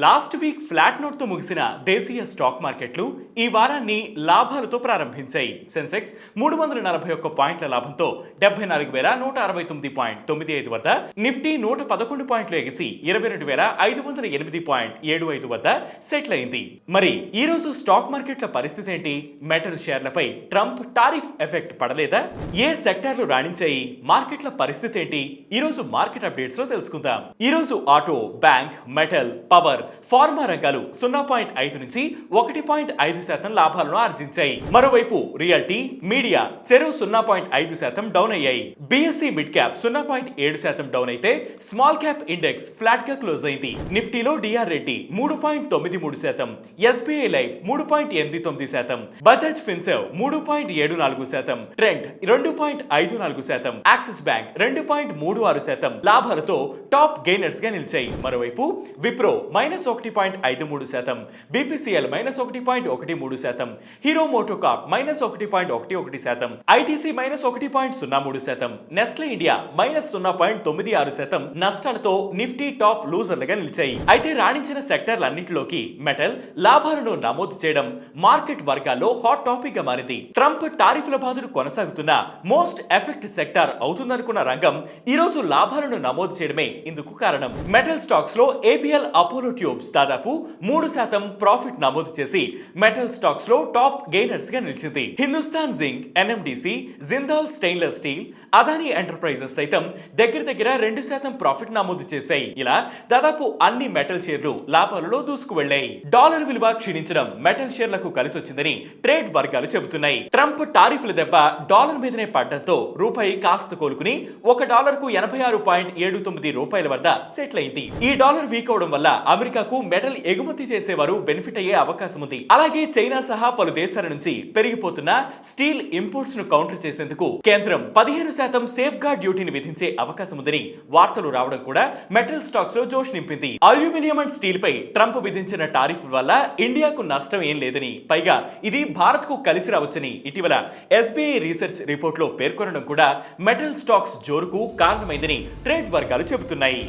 Last week flat note తో ముగిసిన దేశీయ స్టాక్ మార్కెట్లు ఈ వారాన్ని లాభాలతో ప్రారంభించాయి. సెన్సెక్స్ 341 పాయింట్ల లాభంతో 74,169.95 వద్ద, నిఫ్టీ 111 పాయింట్లు ఎగిసి 22,508.75 వద్ద సెటిల్ అయింది. మరి ఈ రోజు స్టాక్ మార్కెట్ల పరిస్థితి ఏంటి? మెటల్ షేర్లపై ట్రంప్ టారిఫ్ ఎఫెక్ట్ పడలేదా? ఏ సెక్టార్లు రాణించాయి? మార్కెట్ల పరిస్థితి ఏంటి? ఈ రోజు మార్కెట్ అప్డేట్స్ లో తెలుసుకుందాం. ఈ రోజు auto, bank, metal, power, pharma రంగాలు 0.5 నుంచి 1.5% లాభాలను ఆర్జించాయి. మరోవైపు రియల్టీ, మీడియా చెరువు 0.5% డౌన్ అయ్యాయి. బిఎస్సి మిడ్ క్యాప్ 0.7% డౌన్ అయితే స్మాల్ క్యాప్ ఇండెక్స్ ఫ్లాట్ గా క్లోజ్ అయింది. నిఫ్టీలో DR Reddy 3.93%, SBI life 3.89%, Bajaj Finserv 3.74%, Trent 2.54%, Axis bank 2.36% లాభాలతో టాప్ గెయినర్స్ గా నిలిచాయి. మరోవైపు Wipro -1.53%, BPCL -1.13%, Hero MotoCorp -1.11%, ITC -1.03%, Nestle India -0.96% నష్టాలతో నిఫ్టీ టాప్ లూజర్లుగా నిలిచాయి. అయితే రాణించిన సెక్టర్లన్నింటిలోకి మెటల్ లాభాలను నమోదు చేయడం మార్కెట్ వర్గాల్లో హాట్ టాపిక్ గా మారింది. ట్రంప్ టారిఫ్ల బాధలు కొనసాగుతున్న మోస్ట్ ఎఫెక్ట్ సెక్టార్ అవుతుందనుకున్న రంగం ఈ రోజు లాభాలను నమోదు చేయడమే ఇందుకు కారణం. మెటల్ స్టాక్స్ లో ఏపీఎల్ అపోలో ట్యూబ్స్ దాదాపు 3% ప్రాఫిట్ నమోదు చేసి మెటల్ స్టాక్స్ లో టాప్ గెయినర్స్ గా నిలిచింది. Hindustan zinc, NMDC, Jindal stainless steel, Adani enterprises సైతం దగ్గర 2% ప్రాఫిట్ నమోదు చేశాయి. ఇలా దాదాపు అన్ని మెటల్ షేర్లు లాభాలలో దూసుకు వెళ్లాయి. డాలర్ విలువ క్షీణించడం మెటల్ షేర్లకు కలిసి వచ్చిందని ట్రేడ్ వర్గాలు చెబుతున్నాయి. ట్రంప్ టారిఫ్ల దెబ్బ డాలర్ మీదనే పడడంతో రూపాయి కాస్త కోలుకుని $1కు 86.79 రూపాయల వద్ద సెటిల్ అయింది. ఈ డాలర్ వీక్ అవడం వల్ల అమెరికాకు మెటల్ ఎగుమతి చేసేవారు బెనిఫిట్ అయ్యే అవకాశం ఉంది. అలాగే చైనా సహా పలు దేశాల నుంచి పెరిగిపోతున్న స్టీల్ ఇంపోర్ట్స్ ను కౌంటర్ చేసేందుకు కేంద్రం 15% సేఫ్ గార్డ్ డ్యూటీని విధించే అవకాశం ఉందని వార్తలు రావడం కూడా మెటల్ స్టాక్స్ లో జోష్ నింపింది. అల్యూమినియం అండ్ స్టీల్ పై ట్రంప్ విధించిన టారిఫ్ వల్ల ఇండియాకు నష్టం ఏం లేదని, పైగా ఇది భారత్ కు కలిసి రావచ్చని ఇటీవల ఎస్బీఐ రీసెర్చ్ రిపోర్ట్ లో పేర్కొనడం కూడా మెటల్ స్టాక్స్ జోరుకు కారణమైందని ట్రేడ్ వర్గాలు చెబుతున్నాయి.